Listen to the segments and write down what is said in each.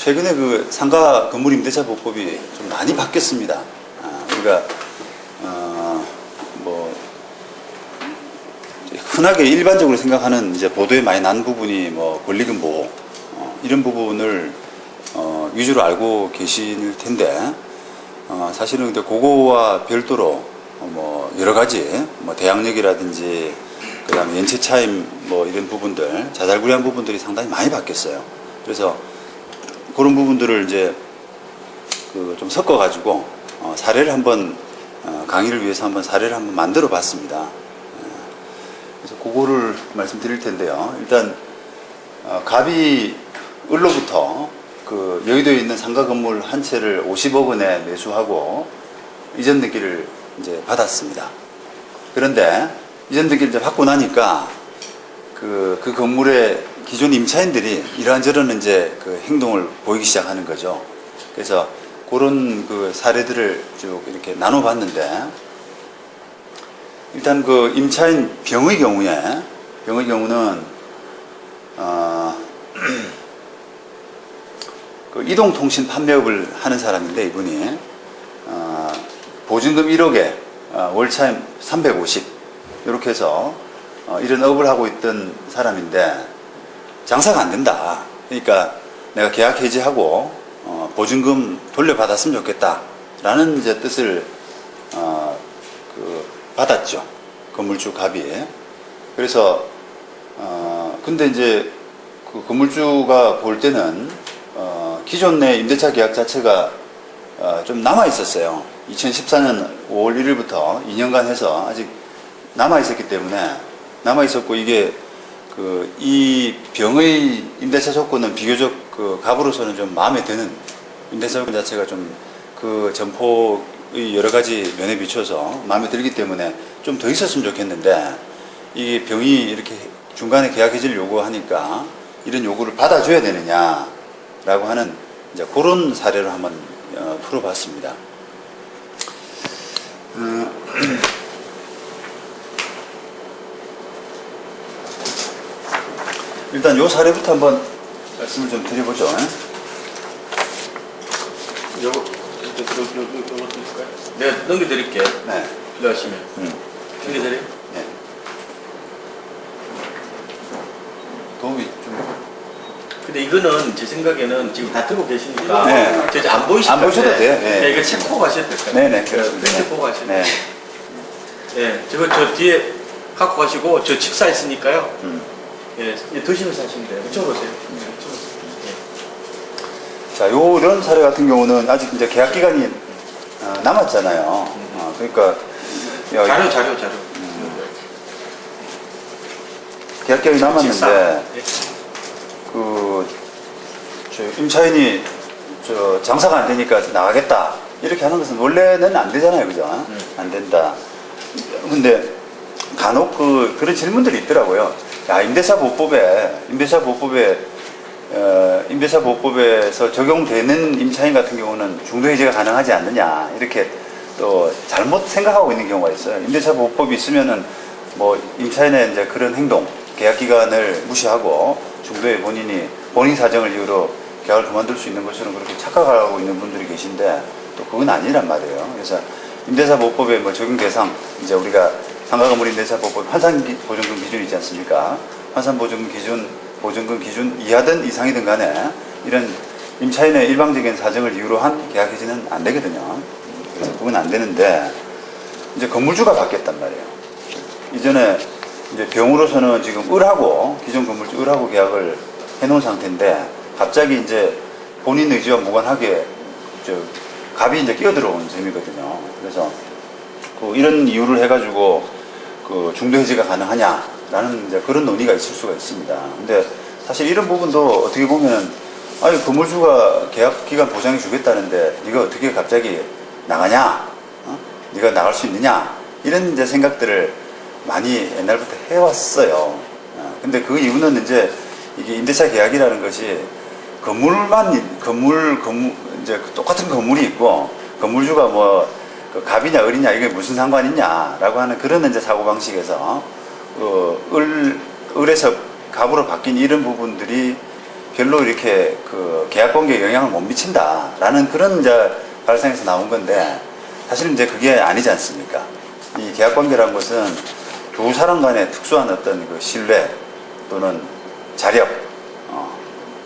최근에 그 상가 건물 임대차 보법이 좀 많이 바뀌었습니다. 우리가 뭐 흔하게 일반적으로 생각하는 이제 보도에 많이 난 부분이 뭐 권리금 보호 이런 부분을 위주로 알고 계실 텐데 사실은 근데 그거와 별도로 뭐 여러 가지 뭐 대항력이라든지 그다음에 연체 차임 뭐 이런 부분들 자잘구레한 부분들이 상당히 많이 바뀌었어요. 그래서 그런 부분들을 이제 그 좀 섞어 가지고 사례를 한번 강의를 위해서 한번 사례를 한번 만들어 봤습니다. 그래서 그거를 말씀드릴 텐데요. 일단 갑이 을로부터 그 여의도에 있는 상가 건물 한 채를 50억 원에 매수하고 이전 등기를 이제 받았습니다. 그런데 이전 등기를 이제 받고 나니까 그 건물의 기존 임차인들이 이러한저런 이제 그 행동을 보이기 시작하는 거죠. 그래서 그런 그 사례들을 쭉 이렇게 나눠봤는데 일단 그 임차인 병의 경우는 그 이동통신 판매업을 하는 사람인데 이분이 보증금 1억에 월차임 350 이렇게 해서 이런 업을 하고 있던 사람인데 장사가 안 된다. 그러니까 내가 계약 해지하고 보증금 돌려받았으면 좋겠다라는 이제 뜻을 받았죠. 건물주 갑이. 그래서 근데 이제 그 건물주가 볼 때는 기존 내 임대차 계약 자체가 좀 남아 있었어요. 2014년 5월 1일부터 2년간 해서 아직 남아 있었기 때문에 남아 있었고 이게 이 병의 임대차 조건은 비교적 그 갑으로서는 좀 마음에 드는 임대차 조건 자체가 좀 그 점포의 여러 가지 면에 비춰서 마음에 들기 때문에 좀 더 있었으면 좋겠는데 이 병이 이렇게 중간에 계약 해지를 요구하니까 이런 요구를 받아줘야 되느냐라고 하는 이제 그런 사례를 한번 풀어봤습니다. 일단 요 사례부터 한번 말씀을 좀 드려보죠. 요거 드릴까요? 내가 넘겨드릴게요. 네. 필요하시면. 넘겨드려요? 네. 도움이 좀. 근데 이거는 제 생각에는 지금 다 들고 계시니까 네. 저 이제 안 보이실 안 보셔도 건데, 돼요. 네. 네, 이거 책 보고 가셔도 될까요? 네네. 그렇습니다. 책 보고 가셔도 네. 돼요. 네, 저 뒤에 갖고 가시고 저 칙사 있으니까요. 예, 드시면서 하시면 돼요. 이쪽으로 오세요. 이쪽으로 오세요. 자, 이런 사례 같은 경우는 아직 이제 계약 기간이 남았잖아요. 그러니까 자료. 계약 기간이 남았는데 예. 저 임차인이 장사가 안 되니까 나가겠다 이렇게 하는 것은 원래는 안 되잖아요, 그죠? 안 된다. 근데 간혹 그런 질문들이 있더라고요. 야, 임대차보호법에서 적용되는 임차인 같은 경우는 중도해지가 가능하지 않느냐 이렇게 또 잘못 생각하고 있는 경우가 있어요. 임대차보호법이 있으면은 뭐 임차인의 이제 그런 행동, 계약 기간을 무시하고 중도에 본인 사정을 이유로 계약을 그만둘 수 있는 것처럼 그렇게 착각하고 있는 분들이 계신데 또 그건 아니란 말이에요. 그래서 임대차보호법의 뭐 적용 대상 이제 우리가 상가건물 임대차보호법 환산보증금 기준이 있지 않습니까? 환산보증금 기준 이하든 이상이든 간에 이런 임차인의 일방적인 사정을 이유로 한 계약 해지는 안 되거든요. 그래서 그건 안 되는데 이제 건물주가 바뀌었단 말이에요. 이전에 이제 병으로서는 지금 기존 건물주 을하고 계약을 해놓은 상태인데 갑자기 이제 본인 의지와 무관하게 갑이 이제 끼어들어온 셈이거든요. 그래서 이런 이유를 해가지고 중도 해지가 가능하냐라는 이제 그런 논의가 있을 수가 있습니다. 근데 사실 이런 부분도 어떻게 보면 건물주가 계약 기간 보장해 주겠다는데 네가 어떻게 갑자기 나가냐? 네가 나갈 수 있느냐? 이런 이제 생각들을 많이 옛날부터 해왔어요. 근데 그 이유는 이제 이게 임대차 계약이라는 것이 이제 똑같은 건물이 있고 건물주가 뭐 갑이냐 을이냐 이게 무슨 상관이냐라고 하는 그런 이제 사고방식에서 을에서 갑으로 바뀐 이런 부분들이 별로 이렇게 그 계약 관계에 영향을 못 미친다라는 그런 이제 발상에서 나온 건데, 사실은 이제 그게 아니지 않습니까? 이 계약 관계라는 것은 두 사람 간의 특수한 어떤 그 신뢰 또는 자력,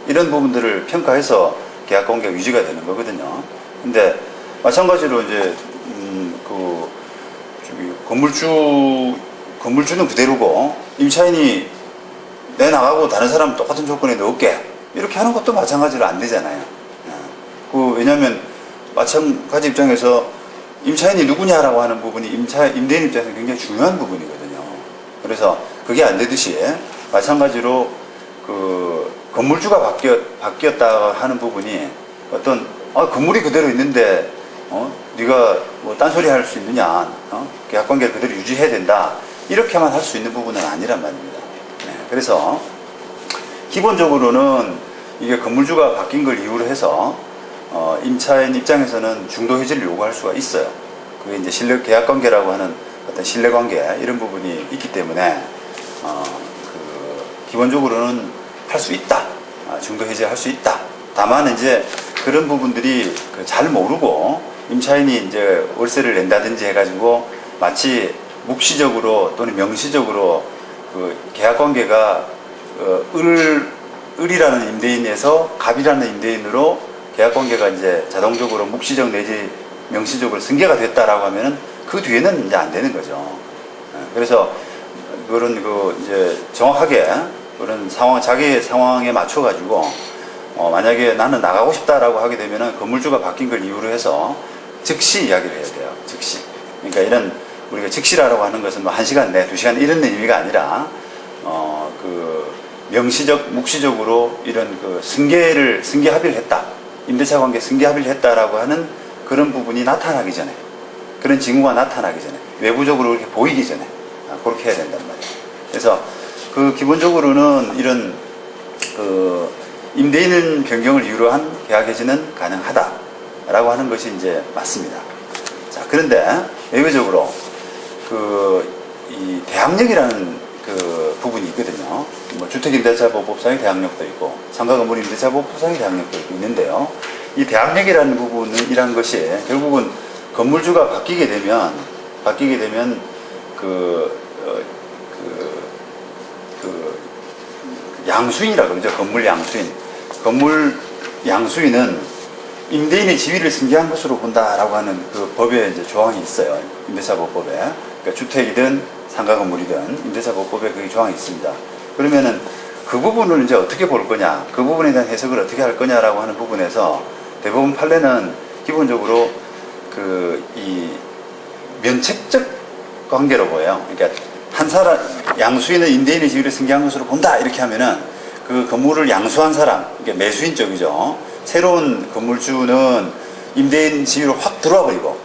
이런 부분들을 평가해서 계약 관계가 유지가 되는 거거든요. 근데 마찬가지로 이제 그 건물주는 그대로고 임차인이 내 나가고 다른 사람 똑같은 조건에 넣을게 이렇게 하는 것도 마찬가지로 안 되잖아요. 왜냐하면 마찬가지 입장에서 임차인이 누구냐라고 하는 부분이 임대인 입장에서 굉장히 중요한 부분이거든요. 그래서 그게 안 되듯이 마찬가지로 그 건물주가 바뀌었다 하는 부분이 어떤 건물이 그대로 있는데 네가 뭐 딴소리 할 수 있느냐, 계약관계를 그대로 유지해야 된다 이렇게만 할 수 있는 부분은 아니란 말입니다. 그래서 기본적으로는 이게 건물주가 바뀐 걸 이유로 해서 임차인 입장에서는 중도 해지를 요구할 수가 있어요. 그게 이제 계약관계라고 하는 어떤 신뢰관계 이런 부분이 있기 때문에 기본적으로는 할 수 있다. 중도 해지할 수 있다. 다만 이제 그런 부분들이 잘 모르고 임차인이 이제 월세를 낸다든지 해가지고 마치 묵시적으로 또는 명시적으로 그 계약관계가 을이라는 임대인에서 갑이라는 임대인으로 계약관계가 이제 자동적으로 묵시적 내지 명시적으로 승계가 됐다라고 하면은 그 뒤에는 이제 안 되는 거죠. 그래서 그런 이제 정확하게 그런 자기의 상황에 맞춰가지고 만약에 나는 나가고 싶다라고 하게 되면은 건물주가 바뀐 걸 이유로 해서 즉시 이야기를 해야 돼요. 즉시. 그러니까 이런 우리가 즉시라고 하는 것은 뭐 1시간 내, 2시간 이런 의미가 아니라 명시적, 묵시적으로 이런 승계 합의를 했다. 임대차 관계 승계 합의를 했다라고 하는 그런 부분이 나타나기 전에, 그런 징후가 나타나기 전에, 외부적으로 이렇게 보이기 전에 그렇게 해야 된단 말이에요. 그래서 기본적으로는 이런 임대인 변경을 이유로 한 계약 해지는 가능하다라고 하는 것이 이제 맞습니다. 자, 그런데 외부적으로 이 대항력이라는 부분이 있거든요. 뭐 주택임대차보호법상의 대항력도 있고 상가건물임대차보호법상의 대항력도 있는데요. 이 대항력이라는 부분이란 것이 결국은 건물주가 바뀌게 되면 양수인이라고 그러죠. 건물 양수인. 건물 양수인은 임대인의 지위를 승계한 것으로 본다라고 하는 그 법에 이제 조항이 있어요. 임대차보호법에. 그러니까 주택이든 상가 건물이든 임대차보호법에 그 조항이 있습니다. 그러면은 그 부분을 이제 어떻게 볼 거냐, 그 부분에 대한 해석을 어떻게 할 거냐라고 하는 부분에서 대법원 판례는 기본적으로 이 면책적 관계로 보여요. 그러니까 한 사람, 양수인은 임대인의 지위를 승계한 것으로 본다 이렇게 하면은 그 건물을 양수한 사람, 그러니까 매수인 쪽이죠. 새로운 건물주는 임대인 지위로 확 들어와 버리고,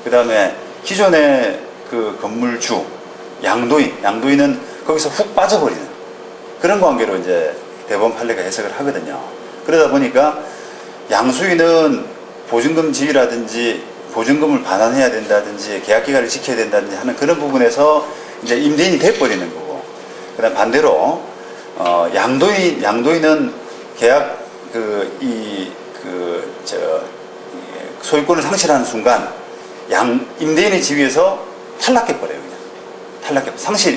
그 다음에 기존의 그 건물주, 양도인은 거기서 훅 빠져버리는 그런 관계로 이제 대법원 판례가 해석을 하거든요. 그러다 보니까 양수인은 보증금 지위라든지 보증금을 반환해야 된다든지 계약기간을 지켜야 된다든지 하는 그런 부분에서 이제 임대인이 돼버리는 거고, 그 다음 반대로 양도인은 계약 소유권을 상실하는 순간 임대인의 지위에서 탈락해버려요. 그냥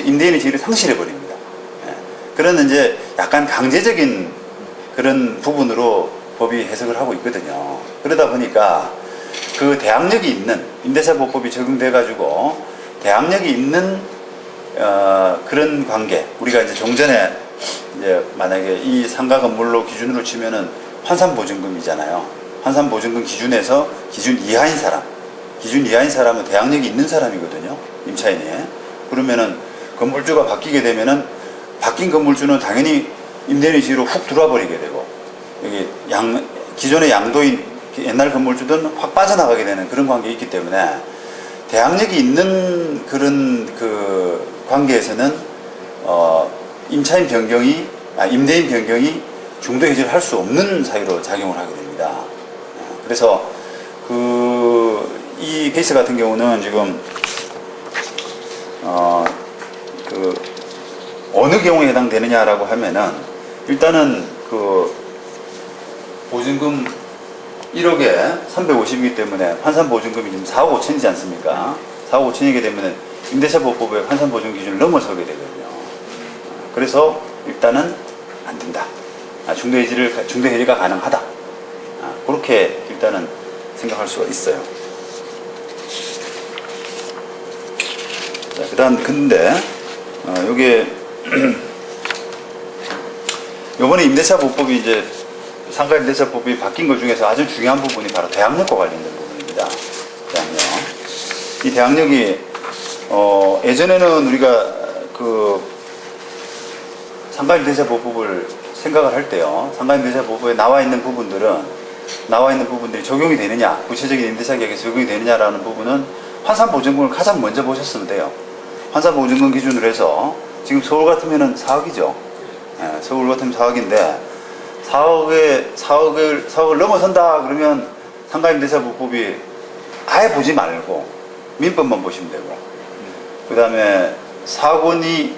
임대인의 지위를 상실해버립니다. 그런 이제 약간 강제적인 그런 부분으로 법이 해석을 하고 있거든요. 그러다 보니까 그 대항력이 있는 임대차보호법이 적용돼가지고 대항력이 있는 그런 관계, 우리가 이제 종전에 이제 만약에 이 상가 건물로 기준으로 치면은 환산보증금이잖아요. 환산보증금 기준에서 기준 이하인 사람은 대항력이 있는 사람이거든요. 임차인이. 그러면은 건물주가 바뀌게 되면은 바뀐 건물주는 당연히 임대인의 지위로 훅 들어와 버리게 되고, 여기 기존의 양도인, 옛날 건물주들은 확 빠져나가게 되는 그런 관계가 있기 때문에 대항력이 있는 그런 관계에서는 임대인 변경이 중도 해지를 할 수 없는 사유로 작용을 하게 됩니다. 그래서 이 케이스 같은 경우는 지금 어느 경우에 해당되느냐라고 하면은 일단은 보증금 1억에 350이기 때문에 환산보증금이 지금 4억 5천이지 않습니까? 4억 5천이게 되면 임대차보호법의 환산보증 기준을 넘어서게 되거든요. 그래서 일단은 안 된다. 중도해지가 가능하다. 그렇게 일단은 생각할 수가 있어요. 자, 근데 요게 요번에 임대차보호법이 이제 상가임대차법이 바뀐 것 중에서 아주 중요한 부분이 바로 대항력과 관련된 부분입니다. 대항력. 이 대항력이 예전에는 우리가 그 상가임대차보호법을 생각을 할 때요, 상가임대차보호법에 나와 있는 부분들이 적용이 되느냐, 구체적인 임대차 계약에 적용이 되느냐라는 부분은 환산보증금을 가장 먼저 보셨으면 돼요. 환산보증금 기준으로 해서 지금 서울 같으면은 4억이죠. 예, 서울 같으면 4억인데 4억을 넘어선다 그러면 상가임대차보호법이 아예 보지 말고 민법만 보시면 되고, 그 다음에 4억 원이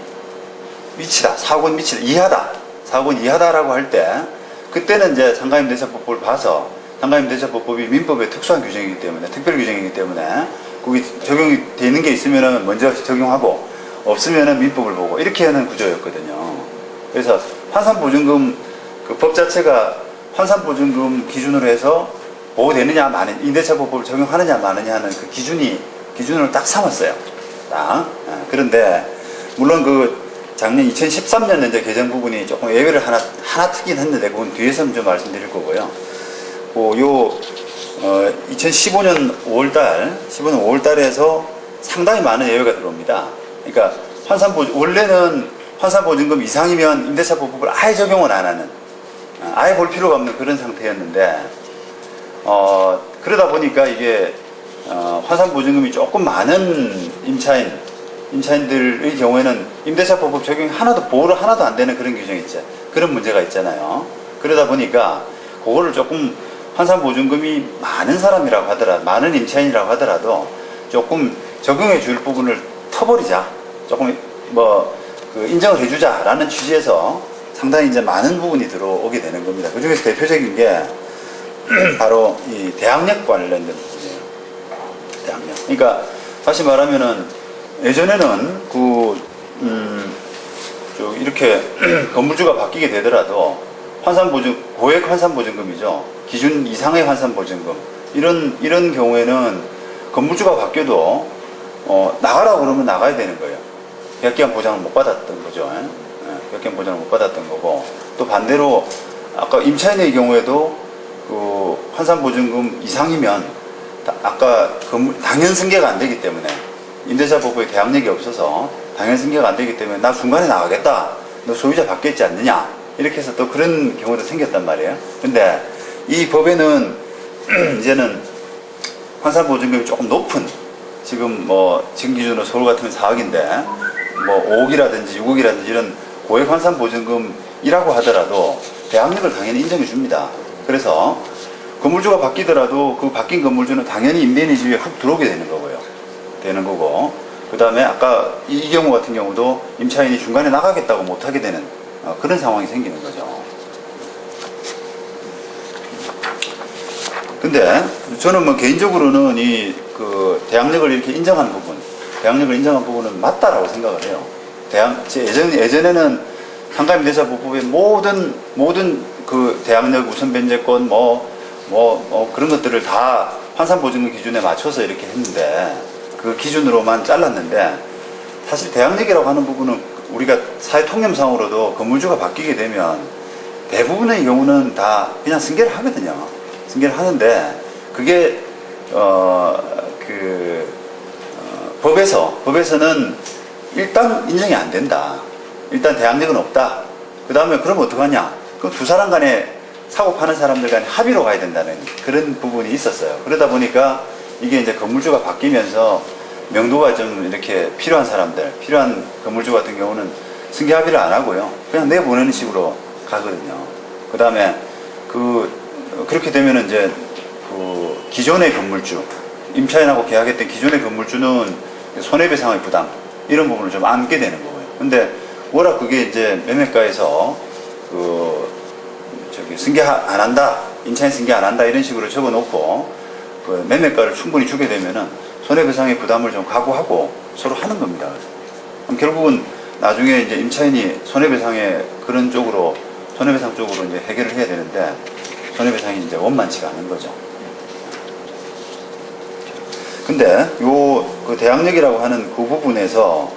미치다, 4억 원 미치다, 이하다, 4억 원 이하다라고 할 때 그때는 이제 상가임대차보호법을 봐서, 상가임대차보호법이 민법의 특수한 규정이기 때문에, 특별 규정이기 때문에 거기 적용이 되는 게 있으면은 먼저 적용하고 없으면은 민법을 보고 이렇게 하는 구조였거든요. 그래서 환산보증금 그 법 자체가 환산보증금 기준으로 해서 보호되느냐 마느냐, 임대차보호법을 적용하느냐 마느냐 하는 그 기준을 딱 삼았어요. 딱. 그런데 물론 그 작년 2013년 이제 개정 부분이 조금 예외를 하나 트긴 했는데 그건 뒤에서 좀 말씀드릴 거고요. 2015년 5월달에서 상당히 많은 예외가 들어옵니다. 그러니까 원래는 환산보증금 이상이면 임대차보호법을 아예 적용을 안 하는, 아예 볼 필요가 없는 그런 상태였는데, 그러다 보니까 이게 환산보증금이 조금 많은 임차인들의 경우에는 임대차보호법 적용이 보호를 하나도 안 되는 그런 규정이 있죠. 그런 문제가 있잖아요. 그러다 보니까 그거를 조금 환산보증금이 많은 사람이라고 하더라도, 많은 임차인이라고 하더라도 조금 적용해 줄 부분을 터버리자, 조금 인정을 해주자라는 취지에서 상당히 이제 많은 부분이 들어오게 되는 겁니다. 그 중에서 대표적인 게 바로 이 대항력 관련된 부분이에요. 대항력. 그러니까 다시 말하면은 예전에는 이렇게 건물주가 바뀌게 되더라도 고액 환산보증금이죠. 기준 이상의 환산보증금. 이런 경우에는 건물주가 바뀌어도 나가라고 그러면 나가야 되는 거예요. 계약기간 보장을 못 받았던 거죠. 계약기간 보장을 못 받았던 거고, 또 반대로 아까 임차인의 경우에도 그 환산보증금 이상이면 아까 당연 승계가 안 되기 때문에, 임대차보호법에 대항력이 없어서 당연 승계가 안 되기 때문에 나 중간에 나가겠다, 너 소유자 받겠지 않느냐, 이렇게 해서 또 그런 경우도 생겼단 말이에요. 근데 이 법에는 이제는 환산보증금이 조금 높은, 지금 지금 기준으로 서울 같으면 4억인데 5억이라든지 6억이라든지 이런 고액 환산보증금이라고 하더라도 대항력을 당연히 인정해 줍니다. 그래서 건물주가 바뀌더라도 그 바뀐 건물주는 당연히 임대인의 집에 훅 들어오게 되는 거고, 그 다음에 아까 이 경우 같은 경우도 임차인이 중간에 나가겠다고 못하게 되는 그런 상황이 생기는 거죠. 근데 저는 개인적으로는 그 대항력을 이렇게 인정한 부분은 맞다라고 생각을 해요. 예전에는 상가임대차보호법의 모든 그 대항력 우선 변제권 그런 것들을 다 환산보증금 기준에 맞춰서 이렇게 했는데, 그 기준으로만 잘랐는데, 사실 대항력이라고 하는 부분은 우리가 사회통념상으로도 건물주가 바뀌게 되면 대부분의 경우는 다 그냥 승계를 하거든요. 승계를 하는데 그게 법에서는 일단 인정이 안 된다. 일단 대항력은 없다. 그 다음에 그러면 어떡하냐? 그럼 두 사람 간에, 사고 파는 사람들 간에 합의로 가야 된다는 그런 부분이 있었어요. 그러다 보니까 이게 이제 건물주가 바뀌면서 명도가 좀 이렇게 필요한 건물주 같은 경우는 승계 합의를 안 하고요, 그냥 내보내는 식으로 가거든요. 그 다음에 그렇게 되면 이제 기존의 건물주, 임차인하고 계약했던 기존의 건물주는 손해배상의 부담, 이런 부분을 좀 안게 되는 거고요. 근데 워낙 그게 이제 매매가에서 승계 안 한다, 임차인 승계 안 한다 이런 식으로 적어놓고 그 매매가를 충분히 주게 되면은 손해배상의 부담을 좀 각오하고 서로 하는 겁니다. 그럼 결국은 나중에 이제 임차인이 손해배상의 그런 쪽으로 손해배상 쪽으로 이제 해결을 해야 되는데 손해배상이 이제 원만치가 않은 거죠. 근데 요 그 대항력이라고 하는 그 부분에서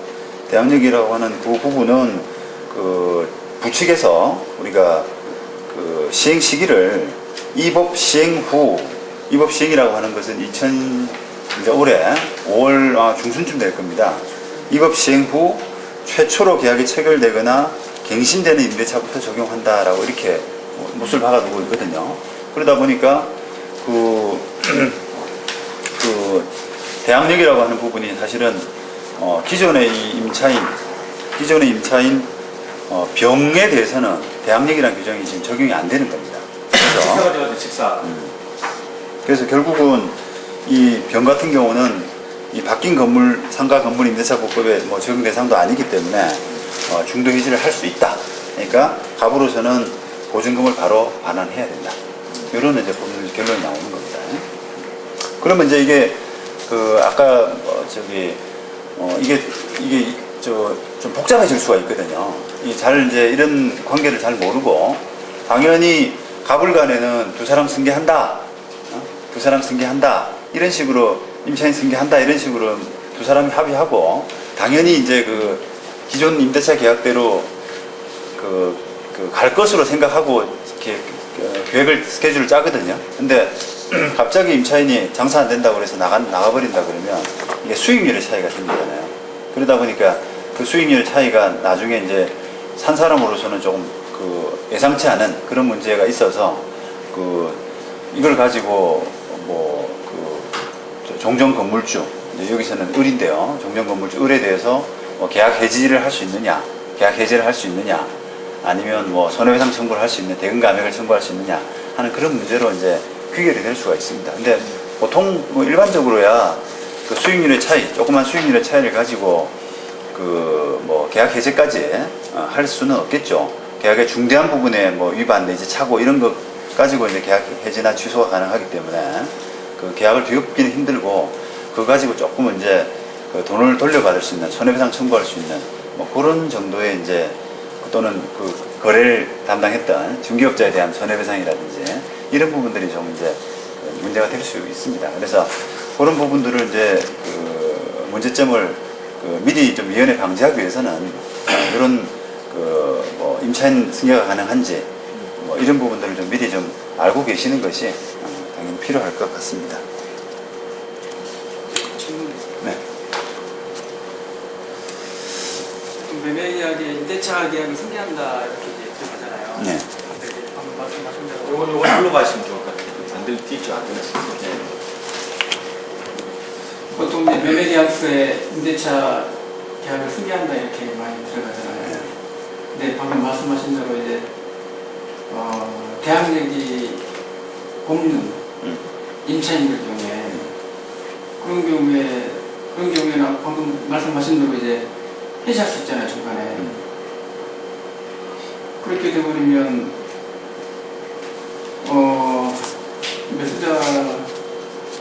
대항력이라고 하는 그 부분은 그 부칙에서 우리가 그 시행 시기를 이 법 시행 후, 이 법 시행이라고 하는 것은 이제 올해 5월 중순쯤 될 겁니다. 이 법 시행 후 최초로 계약이 체결되거나 갱신되는 임대차부터 적용한다라고 이렇게 못을 박아두고 있거든요. 그러다 보니까 그 대항력이라고 하는 부분이 사실은 기존의 임차인 병에 대해서는 대항력이라는 규정이 지금 적용이 안 되는 겁니다. 직사가 되어서 직사. 그래서 결국은 이 병 같은 경우는 이 바뀐 건물 상가 건물 임대차보법의 뭐 적용 대상도 아니기 때문에 중도 해지를 할 수 있다. 그러니까 갑으로서는 보증금을 바로 반환해야 된다. 이런 이제 법률 결론이 나오는 겁니다. 그러면 이제 이게 그 아까 이게 좀 복잡해질 수가 있거든요. 이제 이런 관계를 잘 모르고 당연히 갑을 간에는 두 사람 승계한다. 두 사람 승계한다. 이런 식으로 임차인 승계한다. 이런 식으로 두 사람이 합의하고 당연히 이제 그 기존 임대차 계약대로 갈 것으로 생각하고 이렇게 계획을 스케줄을 짜거든요. 근데 갑자기 임차인이 장사 안 된다고 그래서 나가버린다 그러면 이게 수익률의 차이가 생기잖아요. 그러다 보니까 그 수익률의 차이가 나중에 이제 산 사람으로서는 조금 그 예상치 않은 그런 문제가 있어서 이걸 가지고 종전 건물주, 여기서는 을인데요. 종전 건물주 을에 대해서 계약 해지를 할 수 있느냐, 계약 해지를 할 수 있느냐, 아니면 손해배상 청구를 할 수 있는 대금 감액을 청구할 수 있느냐 하는 그런 문제로 이제 귀결이 될 수가 있습니다. 근데 보통 일반적으로야 그 수익률의 차이, 조그만 수익률의 차이를 가지고 계약 해제까지 할 수는 없겠죠. 계약의 중대한 부분에 위반 내지 착오 이런 것 가지고 이제 계약 해지나 취소가 가능하기 때문에 그 계약을 뒤엎기는 힘들고 그거 가지고 조금 이제 그 돈을 돌려받을 수 있는 손해배상 청구할 수 있는 그런 정도의 이제 또는 그 거래를 담당했던 중개업자에 대한 손해배상이라든지 이런 부분들이 좀 이제 문제가 될 수 있습니다. 그래서 그런 부분들을 이제 그 문제점을 미리 좀 미연에 방지하기 위해서는 이런 임차인 승계가 가능한지 이런 부분들을 좀 미리 좀 알고 계시는 것이 당연히 필요할 것 같습니다. 네. 매매 계약에 임대차 계약을 승계한다 이렇게 이제 들어가잖아요. 네. 방금 말씀하신 대로 요거 불러가시면 좋을 것 같아요. 안 들리죠, 안 들렸어요. 네. 보통 이제 매매 계약서에 임대차 계약을 승계한다 이렇게 많이 들어가잖아요. 근데 방금 말씀하신 대로 이제 대항력이 없는 임차인들 경우에 그런 경우에는 방금 말씀하신 대로 이제 해지할 수 있잖아요, 중간에. 그렇게 되버리면 매수자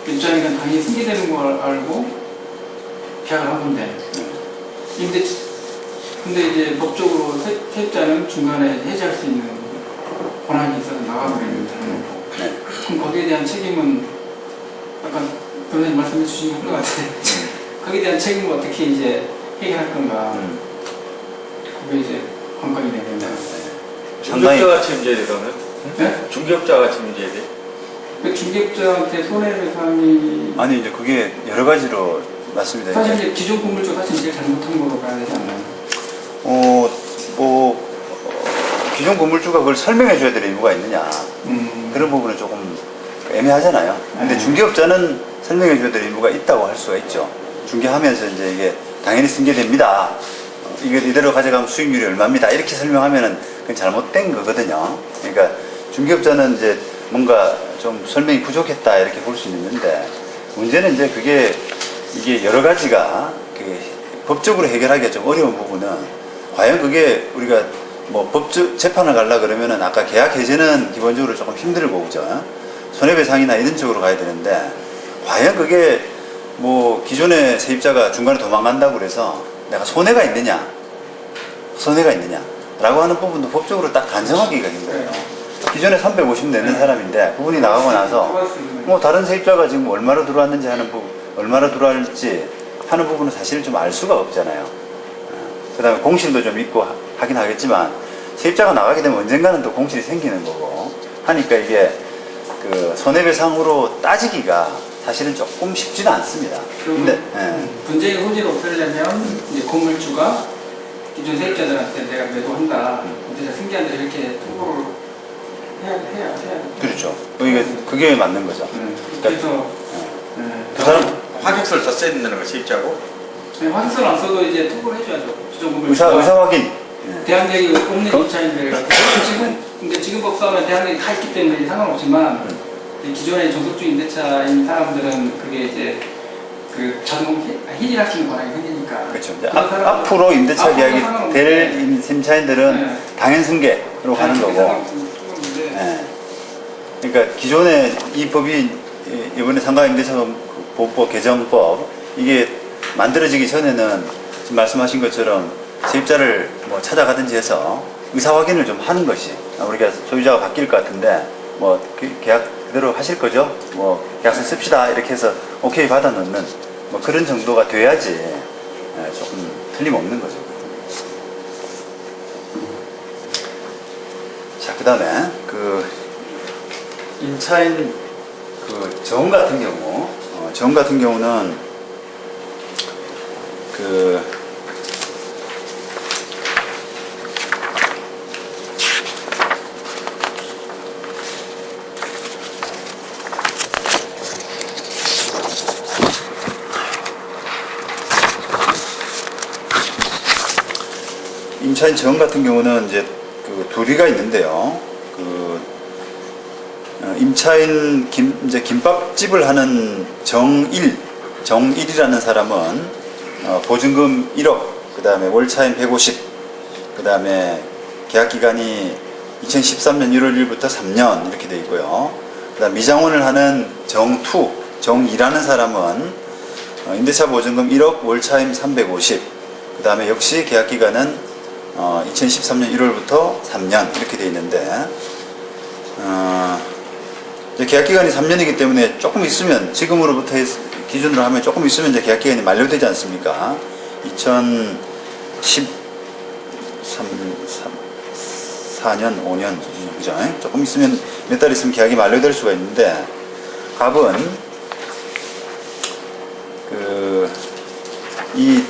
입장에는 당연히 승계되는 걸 알고 계약을 한 건데 근데 이제 법적으로 세입자는 중간에 해지할 수 있는 권한이 있어서 나가버립니다. 그럼 거기에 대한 책임은 아까 변호사님 말씀해 주신 것 같은데 거기에 대한 책임을 어떻게 이제 해결할 건가 그게 이제 관건이 되겠네요. 중개업자가 책임져야 돼, 그러면? 네? 중개업자가 책임져야 돼? 그 중개업자한테 손해배상이 아니 이제 그게 여러 가지로 맞습니다. 사실 이제 기존 건물주 사실 제일 잘못한 거로 가야 되지 않나요? 기존 건물주가 그걸 설명해 줘야 될 의무가 있느냐 그런 부분은 조금 애매하잖아요. 근데 중개업자는 설명해 줘야 될 의무가 있다고 할 수가 있죠. 중개하면서 이제 이게 당연히 승계됩니다. 이게 이대로 가져가면 수익률이 얼마입니다. 이렇게 설명하면은 그건 잘못된 거거든요. 그러니까 중개업자는 이제 뭔가 좀 설명이 부족했다 이렇게 볼 수 있는데 문제는 이제 이게 여러 가지가 법적으로 해결하기가 좀 어려운 부분은 과연 그게 우리가 뭐 법적 재판을 가려 그러면은 아까 계약 해제는 기본적으로 조금 힘들고 그죠? 손해배상이나 이런 쪽으로 가야 되는데 과연 그게 뭐 기존의 세입자가 중간에 도망간다고 그래서 내가 손해가 있느냐 라고 하는 부분도 법적으로 딱 단정하기가 힘들어요. 기존에 350 내는 사람인데 그분이 나가고 나서 뭐 다른 세입자가 지금 얼마로 들어왔는지 하는 부분, 얼마나 들어갈지 하는 부분은 사실 좀 알 수가 없잖아요. 그 다음에 공실도 좀 있고 하긴 하겠지만 세입자가 나가게 되면 언젠가는 또 공실이 생기는 거고 하니까 이게 그 손해배상으로 따지기가 사실은 조금 쉽지는 않습니다. 근데 분쟁의 소지를 없애려면 이제 건물주가 기존 세입자들한테 내가 매도한다, 이제 승계한다 이렇게 통보를 해야 그렇죠. 그게 맞는 거죠. 그래서 그 사람 확인서를 다 써야 된다는 거 세입자고. 확인서를 안 써도 이제 통보를 해줘야죠. 의사 확인. 대항력이 없는 임차인들 지금 법상은 대항력이 다 있기 때문에 상관없지만 기존에 종속주 임대차인 사람들은 그게 이제 그 자동 해지할 수 있는 권한이 생기니까. 그렇죠. 이제 앞으로 임대차 계약이 될 임차인들은 당연 승계로 가는 거고. 그러니까 기존에 이 법이 이번에 상가임대차보호법 개정법 이게 만들어지기 전에는 지금 말씀하신 것처럼 세입자를 뭐 찾아가든지 해서 의사 확인을 좀 하는 것이 우리가 소유자가 바뀔 것 같은데 뭐 계약 그대로 하실 거죠? 뭐 계약서 씁시다 이렇게 해서 오케이 받아 넣는 뭐 그런 정도가 돼야지 조금 틀림없는 거죠. 자, 그 다음에 그 임차인 그 정 같은 경우는 그 임차인 정 같은 경우는 이제 그 둘이가 있는데요. 그 임차인 이제 김밥집을 하는 정일이라는 사람은 보증금 1억, 그 다음에 월차임 150, 그 다음에 계약 기간이 2013년 1월 1일부터 3년 이렇게 돼 있고요. 그 다음 미장원을 하는 정이라는 사람은 임대차 보증금 1억, 월차임 350, 그 다음에 역시 계약 기간은 2013년 1월부터 3년 이렇게 돼 있는데 계약 기간이 3년이기 때문에 조금 있으면 지금으로부터 기준으로 하면 조금 있으면 이제 계약 기간이 만료되지 않습니까? 2014년 5년 그죠? 조금 있으면 몇 달 있으면 계약이 만료될 수가 있는데 갑은 이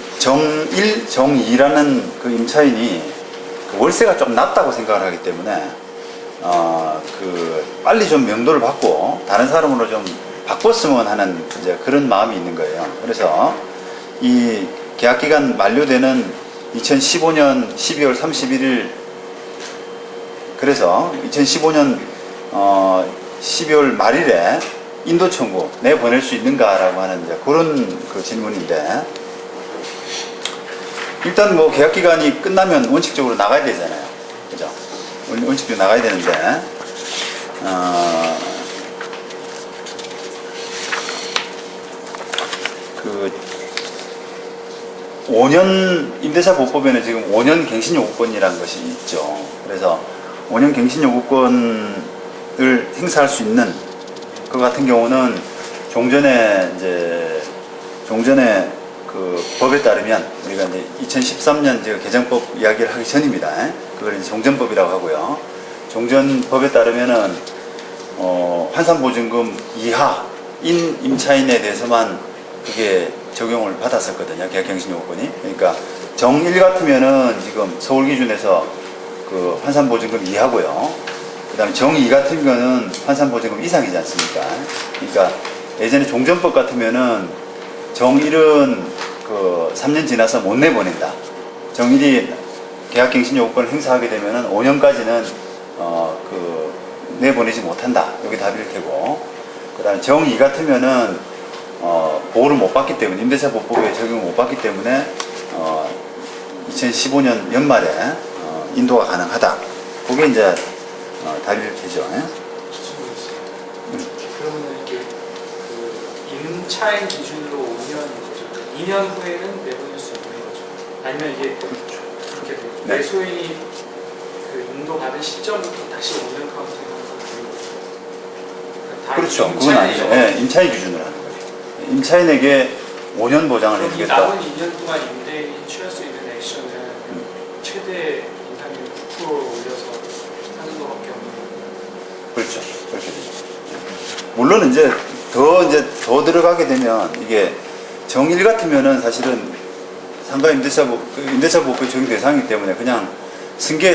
정이라는 그 임차인이 그 월세가 좀 낮다고 생각을 하기 때문에 빨리 좀 명도를 받고 다른 사람으로 좀 바꿨으면 하는 이제 그런 마음이 있는 거예요. 그래서 이 계약 기간 만료되는 2015년 12월 31일 그래서 2015년 12월 말일에 인도 청구 내보낼 수 있는가라고 하는 이제 그런 그 질문인데 일단 뭐 계약 기간이 끝나면 원칙적으로 나가야 되잖아요. 그죠? 원칙적으로 나가야 되는데, 5년, 임대차 보호법에는 지금 5년 갱신 요구권이라는 것이 있죠. 그래서 5년 갱신 요구권을 행사할 수 있는 그 같은 경우는 종전에 그 법에 따르면 우리가 이제 2013년 제가 개정법 이야기를 하기 전입니다. 그걸 이제 종전법이라고 하고요. 종전법에 따르면은 환산보증금 이하인 임차인에 대해서만 그게 적용을 받았었거든요. 계약갱신요건이. 그러니까 정1 같으면은 지금 서울 기준에서 그 환산보증금 이하고요. 그 다음에 정2 같은 거는 환산보증금 이상이지 않습니까? 그러니까 예전에 종전법 같으면은 정1은 그 3년 지나서 못 내보낸다. 정1이 계약갱신요건을 행사하게 되면은 5년까지는 그 내보내지 못한다. 여기 답일 테고. 그 다음에 정2 같으면은 보호를 못 받기 때문에 임대차 보호법에 적용을 못 받기 때문에 2015년 연말에 인도가 가능하다. 그게 이제 달릴 테죠. 예? 그러면 이게 그 임차인 기준으로 2년 후에는 내보낼 수 있는 거죠. 아니면 이게 그렇게 돼요. 네. 매수인이 그 인도 받은 시점부터 다시 5년 카운팅하는 거예요. 그렇죠. 그건 아니죠. 예, 임차인 기준으로 하는 거죠. 임차인에게 5년 보장을 그럼 이 해주겠다. 남은 2년 동안 임대인이 취할 수 있는 액션은 최대 인상률 9% 올려서 하는 것밖에 없는 거예요. 그렇죠. 그렇게 되죠. 물론 이제 더 들어가게 되면 이게 정일 같으면은 사실은 상가 임대차 보호법의 적용 대상이기 때문에 그냥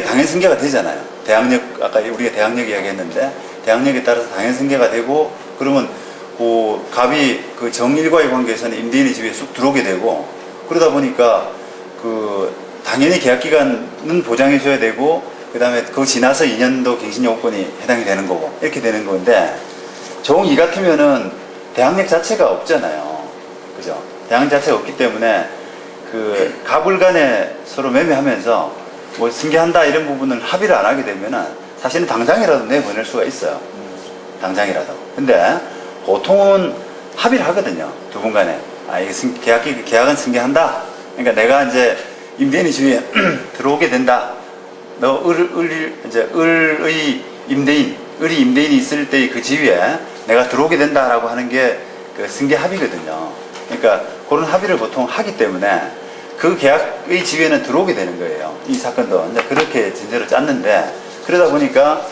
당연 승계가 되잖아요. 대항력, 아까 우리가 대항력 이야기했는데 대항력에 따라서 당연 승계가 되고 그러면 그 갑이 그 정일과의 관계에서는 임대인의 집에 쑥 들어오게 되고 그러다 보니까 그 당연히 계약 기간은 보장해 줘야 되고 그 다음에 그거 지나서 2년도 갱신 요건이 해당이 되는 거고 이렇게 되는 건데 정2 같으면은 대항력 자체가 없잖아요. 그죠? 대항력 자체가 없기 때문에 그 갑을 간에 서로 매매하면서 뭐 승계한다 이런 부분을 합의를 안 하게 되면은 사실은 당장이라도 내보낼 수가 있어요. 당장이라도. 근데 보통은 합의를 하거든요. 두 분 간에. 이게 계약은 승계한다. 그러니까 내가 이제 임대인의 집에 들어오게 된다. 너 을의 임대인이 있을 때의 그 지위에 내가 들어오게 된다라고 하는 게 그 승계 합의거든요. 그러니까 그런 합의를 보통 하기 때문에 그 계약의 지위에는 들어오게 되는 거예요. 이 사건도 이제 그렇게 진제로 짰는데 그러다 보니까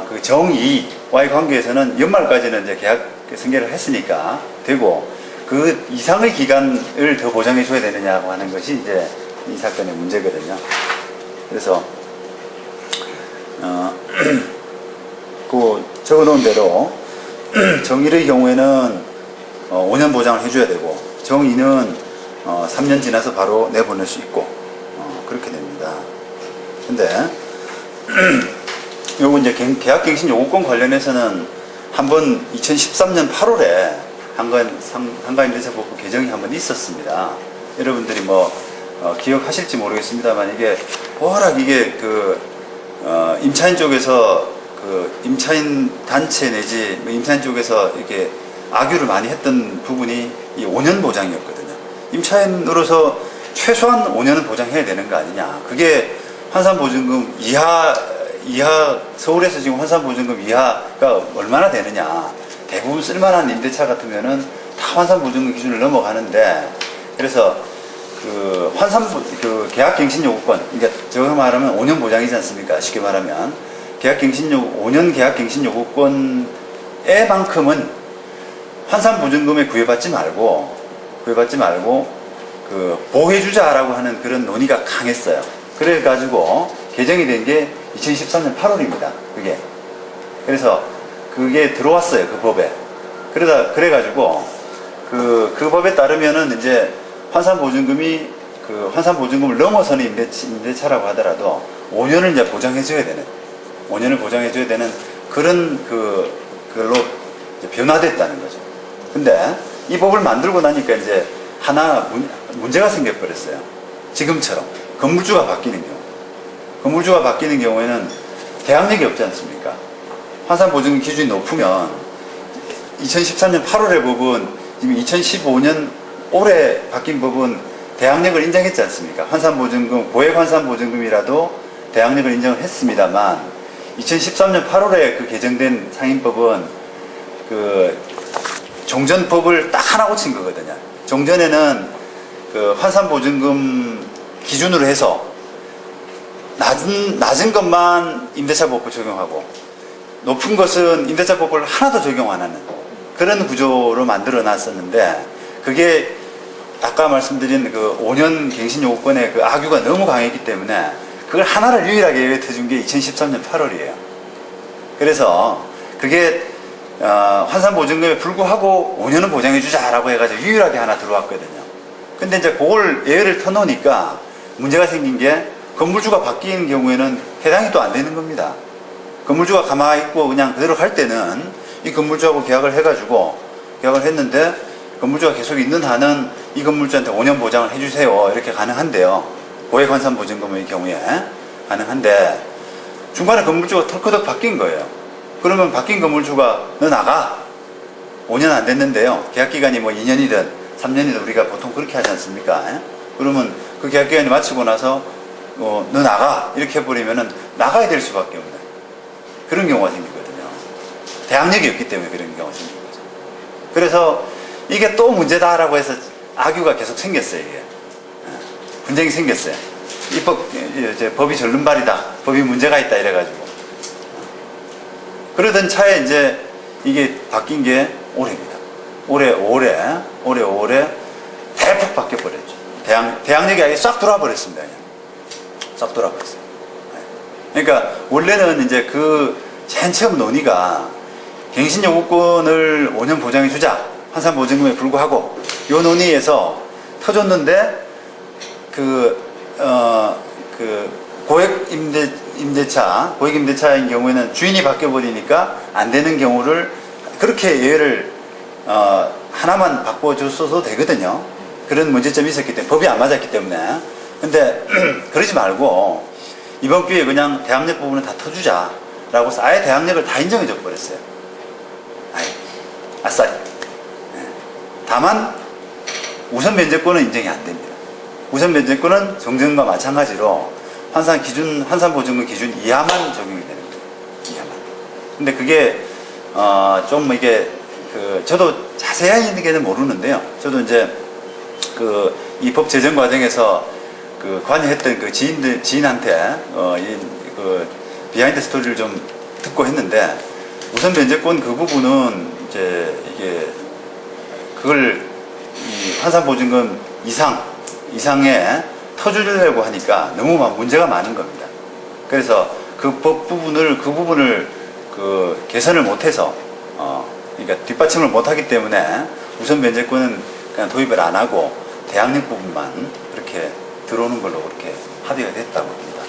그 정2와의 관계에서는 연말까지는 이제 계약 승계를 했으니까 되고 그 이상의 기간을 더 보장해 줘야 되느냐고 하는 것이 이제 이 사건의 문제거든요. 그래서 그 적어놓은 대로 정1의 경우에는 5년 보장을 해줘야 되고 정2는 3년 지나서 바로 내보낼 수 있고 그렇게 됩니다. 근데 요거 이제 계약갱신 요구권 관련해서는 한번 2013년 8월에 한가임대차법규 개정이 한번 있었습니다. 여러분들이 기억하실지 모르겠습니다만 이게 워낙 이게 임차인 쪽에서 임차인 단체 내지 임차인 쪽에서 이렇게 악유를 많이 했던 부분이 이 5년 보장이었거든요. 임차인으로서 최소한 5년은 보장해야 되는 거 아니냐. 그게 환산보증금 이하 서울에서 지금 환산보증금 이하가 얼마나 되느냐. 대부분 쓸만한 임대차 같으면은 다 환산보증금 기준을 넘어가는데 그래서 계약갱신 요구권, 그러니까 저거 말하면 5년 보장이지 않습니까? 쉽게 말하면 5년 계약갱신 요구권에만큼은 환산보증금에 구애받지 말고 보호해주자라고 하는 그런 논의가 강했어요. 그래가지고 개정이 된 게 2013년 8월입니다. 그게. 그래서 그게 들어왔어요. 그 법에. 그래가지고 그 법에 따르면은 이제 환산보증금이 환산보증금을 넘어서는 임대차라고 하더라도 5년을 이제 보장해줘야 되는 5년을 보장해줘야 되는 그런 그걸로 이제 변화됐다는 거죠. 근데 이 법을 만들고 나니까 이제 하나 문제가 생겨버렸어요. 지금처럼 건물주가 바뀌는 경우에는 대항력이 없지 않습니까? 환산보증금 기준이 높으면 2013년 8월의 법은 지금 2015년 올해 바뀐 법은 대항력을 인정했지 않습니까? 고액 환산보증금이라도 대항력을 인정을 했습니다만 2013년 8월에 그 개정된 상임법은 종전법을 딱 하나 고친 거거든요. 종전에는 환산보증금 기준으로 해서 낮은 것만 임대차법을 적용하고 높은 것은 임대차법을 하나도 적용 안 하는 그런 구조로 만들어 놨었는데 그게 아까 말씀드린 5년 갱신 요구권의 악유가 너무 강했기 때문에 그걸 하나를 유일하게 외쳐준 게 2013년 8월이에요. 그래서 그게 환산보증금에 불구하고 5년은 보장해주자라고 해가지고 유일하게 하나 들어왔거든요. 근데 이제 그걸 예외를 터놓으니까 문제가 생긴 게 건물주가 바뀐 경우에는 해당이 또 안 되는 겁니다. 건물주가 가만히 있고 그냥 그대로 갈 때는 이 건물주하고 계약을 했는데 건물주가 계속 있는 한은 이 건물주한테 5년 보장을 해주세요. 이렇게 가능한데요. 고액 환산보증금의 경우에. 가능한데 중간에 건물주가 털커덕 바뀐 거예요. 그러면 바뀐 건물주가 너 나가. 5년 안 됐는데요. 계약기간이 뭐 2년이든 3년이든 우리가 보통 그렇게 하지 않습니까? 예? 그러면 그 계약기간이 마치고 나서 너 나가. 이렇게 해버리면은 나가야 될 수밖에 없는 그런 경우가 생기거든요. 대항력이 없기 때문에 그런 경우가 생기는 거죠. 그래서 이게 또 문제다라고 해서 악유가 계속 생겼어요. 이게. 분쟁이 생겼어요. 법이 절름발이다. 법이 문제가 있다. 이래가지고. 그러던 차에 이제 이게 바뀐 게 올해입니다. 올해 5월에 대폭 바뀌어버렸죠. 대항력이 아예 싹 돌아버렸습니다. 그냥. 싹 돌아버렸어요. 그러니까 원래는 이제 맨 처음 논의가 갱신 요구권을 5년 보장해주자. 환산보증금에 불구하고 요 논의에서 터졌는데 고액임대차인 경우에는 주인이 바뀌어버리니까 안 되는 경우를 그렇게 예외를 하나만 바꿔줬어도 되거든요. 그런 문제점이 있었기 때문에 법이 안 맞았기 때문에. 근데 그러지 말고 이번 기회에 그냥 대항력 부분을 다 터주자라고 해서 아예 대항력을 다 인정해줘 버렸어요. 아싸리. 다만 우선 변제권은 인정이 안 됩니다. 우선 변제권은 정전과 마찬가지로 환산보증금 기준 이하만 적용이 되는 거예요. 이하만. 근데 그게 좀 이게 저도 자세히는 모르는데요. 저도 이제 이 법 제정 과정에서 관여했던 지인한테 비하인드 스토리를 좀 듣고 했는데 우선 변제권 그 부분은 이제 이게 그걸 이 환산보증금 이상에 터주려고 하니까 너무 문제가 많은 겁니다. 그래서 그 부분을 개선을 못해서 그러니까 뒷받침을 못하기 때문에 우선 변제권은 그냥 도입을 안 하고 대항력 부분만 그렇게 들어오는 걸로 그렇게 합의가 됐다고 합니다.